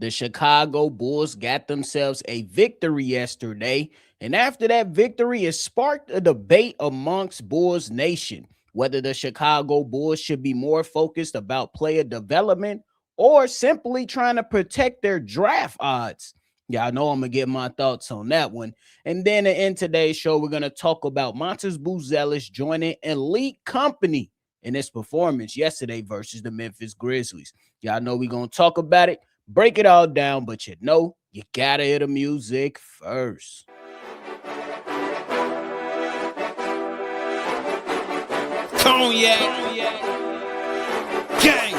The Chicago Bulls got themselves a victory yesterday, and after that victory, it sparked a debate amongst Bulls Nation whether the Chicago Bulls should be more focused about player development or simply trying to protect their draft odds. Yeah, I know I'm gonna get my thoughts on that one. And then in today's show, we're gonna talk about Montes Buzelis joining elite company in his performance yesterday versus the Memphis Grizzlies. Y'all know we're gonna talk about it, break it all down, but you gotta hear the music first. Cognac, gang.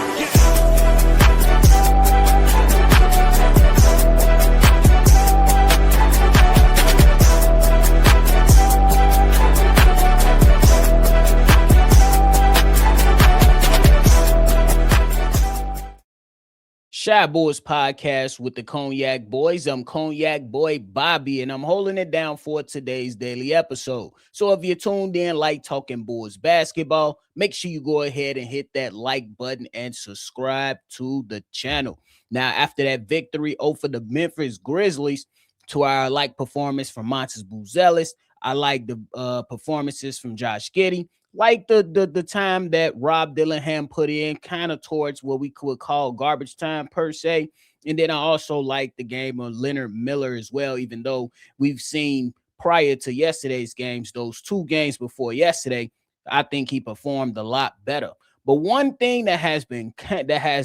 Shy Boys Podcast with the Cognac Boys. I'm Cognac Boy Bobby, and I'm holding it down for today's daily episode. So if you're tuned in like talking Bulls basketball, make sure you go ahead and hit that like button and subscribe to the channel. Now, after that victory over the Memphis Grizzlies, to our performance from Montes Buzelis, I like the performances from Josh Giddey, like the time that Rob Dillingham put in, kind of towards what we could call garbage time per se. And then I also like the game of Leonard Miller as well, even though we've seen prior to yesterday's games, those two games before yesterday, I think he performed a lot better. But one thing that has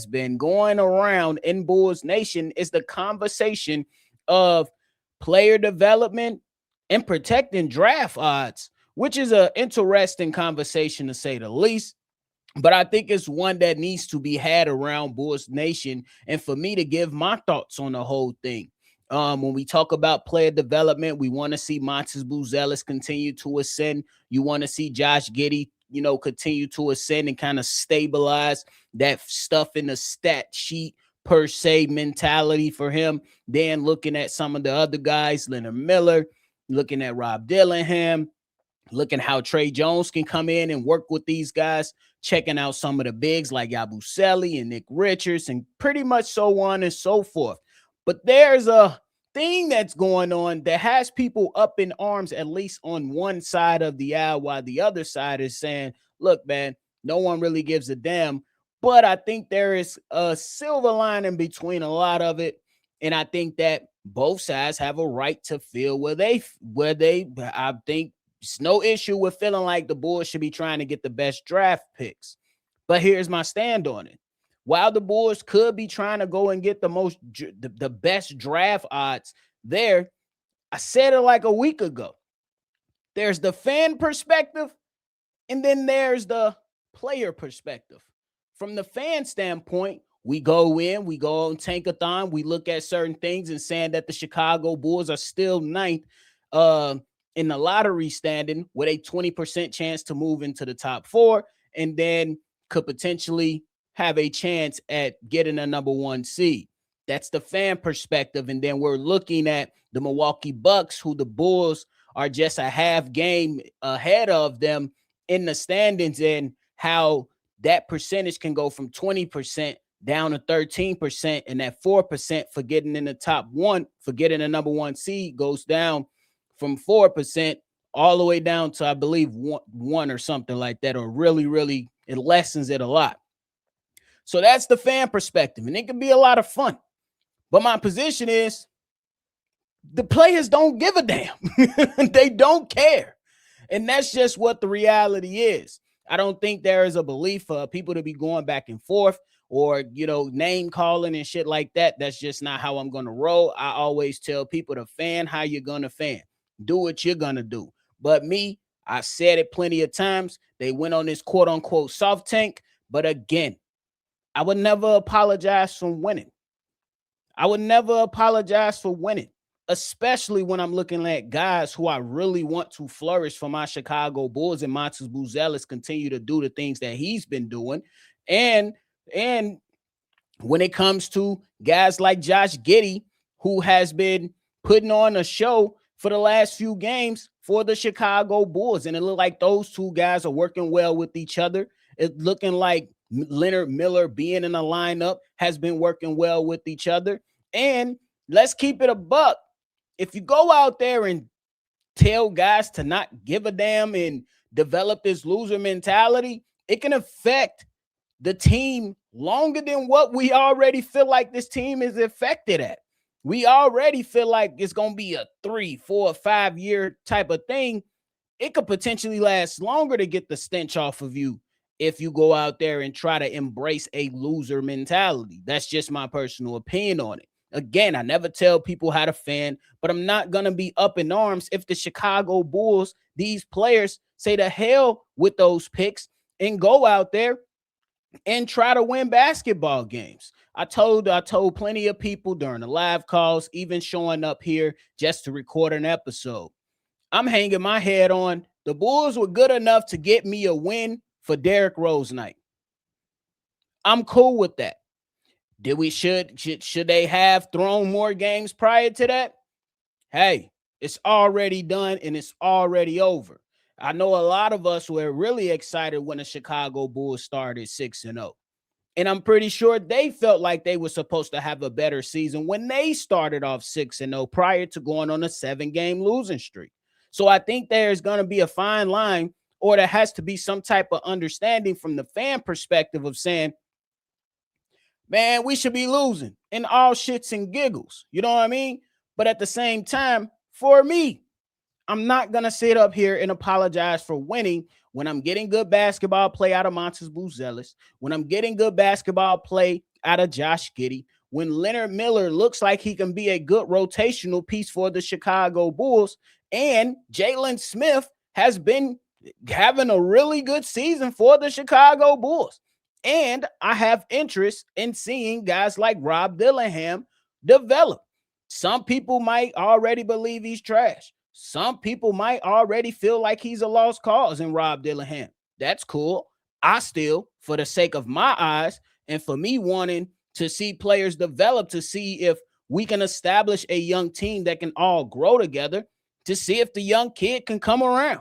been going around in Bulls Nation is the conversation of player development and protecting draft odds, which is an interesting conversation to say the least. But I think it's one that needs to be had around Bulls Nation, and for me to give my thoughts on the whole thing. When we talk about player development, we want to see Montes Buzelis continue to ascend. You want to see Josh Giddey, continue to ascend and kind of stabilize that stuff in the stat sheet per se mentality for him. Then looking at some of the other guys, Leonard Miller, looking at Rob Dillingham, looking how Trey Jones can come in and work with these guys, checking out some of the bigs like Buzelis and Nick Richards, and pretty much so on and so forth. But there's a thing that's going on that has people up in arms, at least on one side of the aisle, while the other side is saying, look, man, no one really gives a damn. But I think there is a silver lining between a lot of it. And I think that both sides have a right to feel where they, I think, it's no issue with feeling like the Bulls should be trying to get the best draft picks. But here's my stand on it. While the Bulls could be trying to go and get the best draft odds there, I said it like a week ago. There's the fan perspective, and then there's the player perspective. From the fan standpoint, we go on Tankathon, we look at certain things and saying that the Chicago Bulls are still ninth in the lottery standing with a 20% chance to move into the top four, and then could potentially have a chance at getting a number one seed. That's the fan perspective. And then we're looking at the Milwaukee Bucks, who the Bulls are just a half game ahead of them in the standings, and how that percentage can go from 20% down to 13%, and that 4% for getting in the top one, for getting a number one seed, goes down from 4% all the way down to, I believe, one or something like that, or really, it lessens it a lot. So that's the fan perspective, and it can be a lot of fun. But my position is the players don't give a damn. They don't care. And that's just what the reality is. I don't think there is a belief for people to be going back and forth or, name calling and shit like that. That's just not how I'm going to roll. I always tell people to fan how you're going to fan. Do what you're going to do. But me, I said it plenty of times. They went on this quote unquote soft tank. But again, I would never apologize for winning. I would never apologize for winning, especially when I'm looking at guys who I really want to flourish for my Chicago Bulls, and Montes Buzelis continue to do the things that he's been doing. And when it comes to guys like Josh Giddey, who has been putting on a show for the last few games for the Chicago Bulls, and it looked like those two guys are working well with each other. It's looking like Leonard Miller being in the lineup has been working well with each other. And let's keep it a buck. If you go out there and tell guys to not give a damn and develop this loser mentality, it can affect the team longer than what we already feel like this team is affected at. We already feel like it's going to be a 3, 4, 5 year type of thing. It could potentially last longer to get the stench off of you if you go out there and try to embrace a loser mentality. That's just my personal opinion on it. Again, I never tell people how to fan, but I'm not going to be up in arms if the Chicago Bulls, these players, say to hell with those picks and go out there and try to win basketball games. I told plenty of people during the live calls, even showing up here just to record an episode. I'm hanging my head on the Bulls were good enough to get me a win for Derrick Rose night. I'm cool with that. Should they have thrown more games prior to that? Hey, it's already done and it's already over. I know a lot of us were really excited when the Chicago Bulls started 6-0. And I'm pretty sure they felt like they were supposed to have a better season when they started off 6-0 prior to going on a 7-game losing streak. So I think there's going to be a fine line, or there has to be some type of understanding from the fan perspective of saying, man, we should be losing in all shits and giggles. You know what I mean? But at the same time, for me, I'm not going to sit up here and apologize for winning when I'm getting good basketball play out of Montes Buzelis, when I'm getting good basketball play out of Josh Giddey, when Leonard Miller looks like he can be a good rotational piece for the Chicago Bulls, and Jalen Smith has been having a really good season for the Chicago Bulls. And I have interest in seeing guys like Rob Dillingham develop. Some people might already believe he's trash. Some people might already feel like he's a lost cause in Rob Dillingham. That's cool. I still, for the sake of my eyes and for me wanting to see players develop, to see if we can establish a young team that can all grow together, to see if the young kid can come around.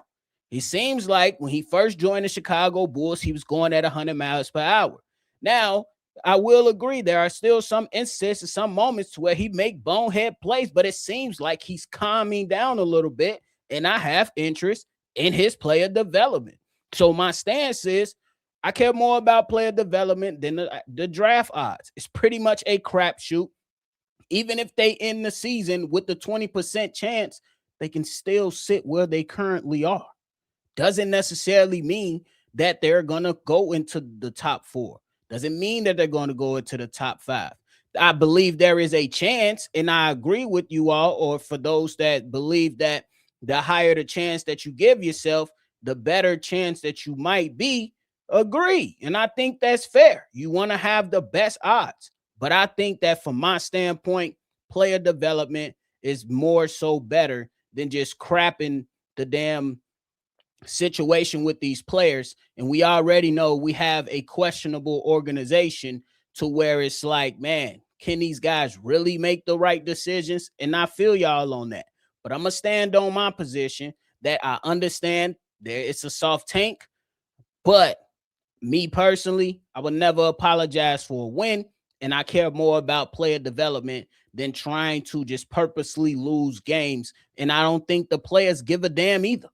He seems like when he first joined the Chicago Bulls, he was going at 100 miles per hour. Now, I will agree there are still some instances, some moments where he make bonehead plays, but it seems like he's calming down a little bit, and I have interest in his player development. So my stance is I care more about player development than the draft odds. It's pretty much a crapshoot. Even if they end the season with the 20% chance, they can still sit where they currently are. Doesn't necessarily mean that they're going to go into the top 4. Doesn't mean that they're going to go into the top 5. I believe there is a chance, and I agree with you all, or for those that believe that the higher the chance that you give yourself, the better chance that you might be, agree. And I think that's fair. You want to have the best odds. But I think that from my standpoint, player development is more so better than just crapping the damn situation with these players. And we already know we have a questionable organization to where it's like, man, can these guys really make the right decisions? And I feel y'all on that. But I'm going to stand on my position that I understand there it's a soft tank. But me personally, I would never apologize for a win. And I care more about player development than trying to just purposely lose games. And I don't think the players give a damn either.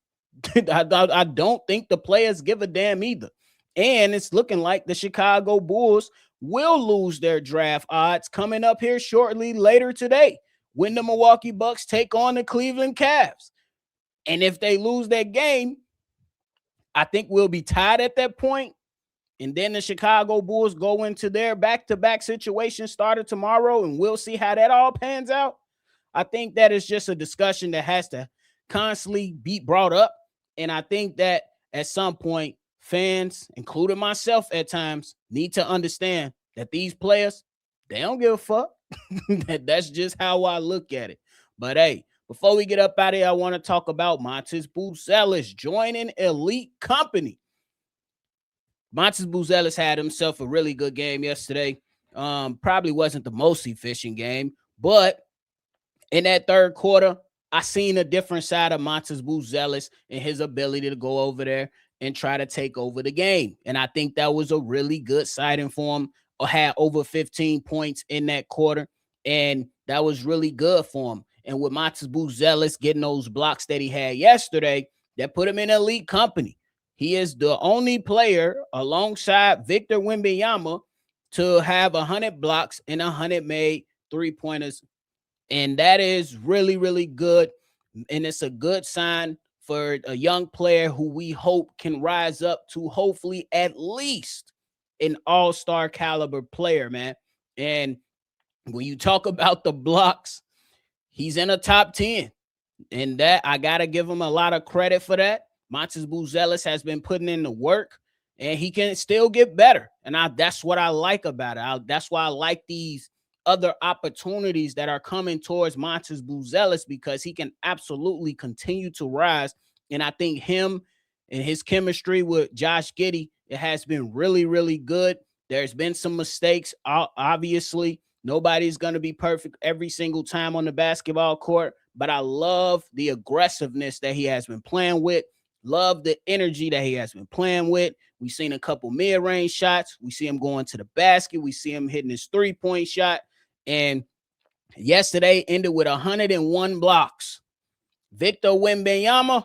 I don't think the players give a damn either. And it's looking like the Chicago Bulls will lose their draft odds coming up here shortly later today when the Milwaukee Bucks take on the Cleveland Cavs. And if they lose that game, I think we'll be tied at that point. And then the Chicago Bulls go into their back-to-back situation started tomorrow, and we'll see how that all pans out. I think that is just a discussion that has to constantly be brought up. And I think that at some point, fans, including myself at times, need to understand that these players, they don't give a fuck. That's just how I look at it. But hey, before we get up out of here, I want to talk about Montes Buzelis joining elite company. Montes Buzelis had himself a really good game yesterday. Probably wasn't the most efficient game, but in that third quarter, I seen a different side of Montes Buzelis and his ability to go over there and try to take over the game. And I think that was a really good sighting for him. Had over 15 points in that quarter. And that was really good for him. And with Matas Buzelis getting those blocks that he had yesterday, that put him in elite company. He is the only player alongside Victor Wembanyama to have 100 blocks and 100 made three-pointers. And that is really, really good. And it's a good sign for a young player who we hope can rise up to hopefully at least an all-star caliber player, man. And when you talk about the blocks, he's in a top 10. And that I got to give him a lot of credit for that. Matas Buzelis has been putting in the work and he can still get better. And that's what I like about it. That's why I like these other opportunities that are coming towards Matas Buzelis, because he can absolutely continue to rise. And I think him and his chemistry with Josh Giddey, it has been really, really good. There's been some mistakes, obviously. Nobody's going to be perfect every single time on the basketball court, but I love the aggressiveness that he has been playing with. Love the energy that he has been playing with. We've seen a couple mid-range shots. We see him going to the basket. We see him hitting his three-point shot. And yesterday ended with 101 blocks. Victor Wembanyama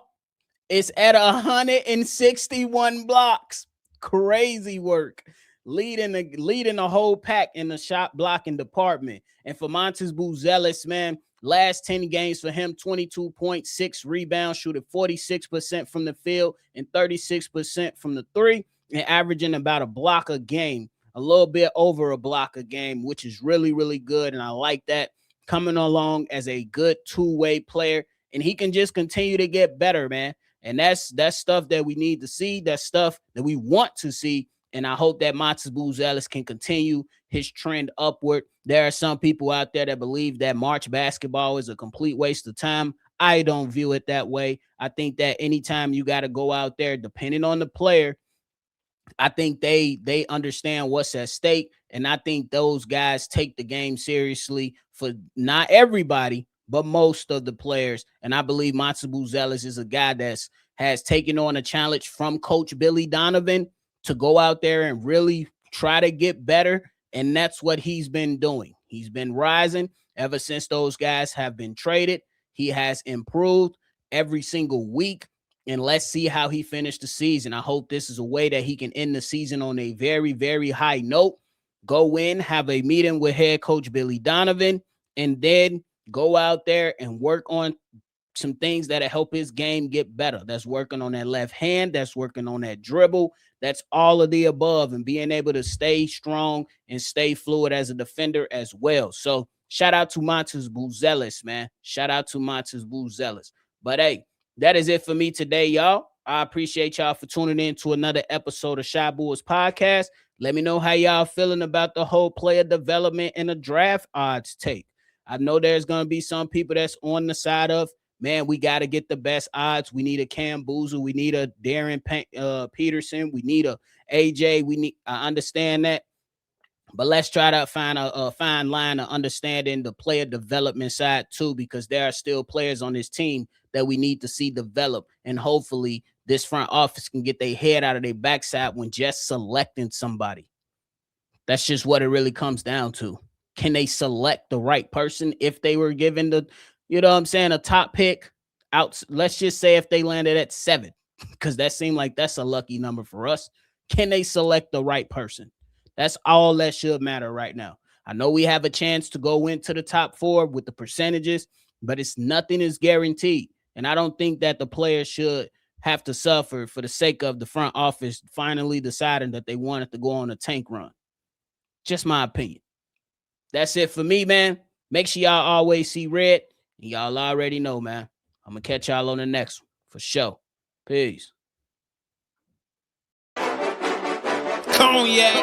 is at 161 blocks. Crazy work. Leading the whole pack in the shot blocking department. And for Matas Buzelis, man, last 10 games for him, 22.6 rebounds, shooting 46% from the field and 36% from the three, and averaging about a block a game, a little bit over a block a game, which is really, really good. And I like that, coming along as a good two-way player. And he can just continue to get better, man. And that's stuff that we need to see. That's stuff that we want to see. And I hope that Matas Buzelis can continue his trend upward. There are some people out there that believe that March basketball is a complete waste of time. I don't view it that way. I think that anytime you got to go out there, depending on the player, I think they understand what's at stake. And I think those guys take the game seriously, for not everybody, but most of the players. And I believe Matas Buzelis is a guy has taken on a challenge from Coach Billy Donovan to go out there and really try to get better. And that's what he's been doing. He's been rising ever since those guys have been traded. He has improved every single week. And let's see how he finished the season. I hope this is a way that he can end the season on a very, very high note. Go in, have a meeting with head coach Billy Donovan, and then go out there and work on some things that'll help his game get better. That's working on that left hand. That's working on that dribble. That's all of the above, and being able to stay strong and stay fluid as a defender as well. So shout out to Matas Buzelis, man. Shout out to Matas Buzelis. But hey, that is it for me today, y'all. I appreciate y'all for tuning in to another episode of Shy Bulls Podcast. Let me know how y'all feeling about the whole player development and the draft odds take. I know there's going to be some people that's on the side of, man, we got to get the best odds. We need a Cam Boozer. We need a Darren Peterson. We need a AJ. I understand that. But let's try to find a fine line of understanding the player development side too, because there are still players on this team that we need to see develop. And hopefully this front office can get their head out of their backside when just selecting somebody. That's just what it really comes down to. Can they select the right person if they were given the, you know what I'm saying, a top pick out? Let's just say if they landed at 7, because that seemed like that's a lucky number for us. Can they select the right person? That's all that should matter right now. I know we have a chance to go into the top 4 with the percentages, but nothing is guaranteed. And I don't think that the players should have to suffer for the sake of the front office finally deciding that they wanted to go on a tank run. Just my opinion. That's it for me, man. Make sure y'all always see red. And y'all already know, man. I'm going to catch y'all on the next one for sure. Peace. Cognac.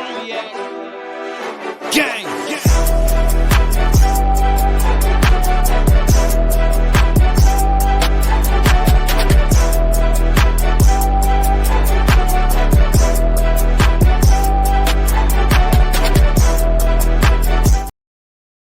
Gang.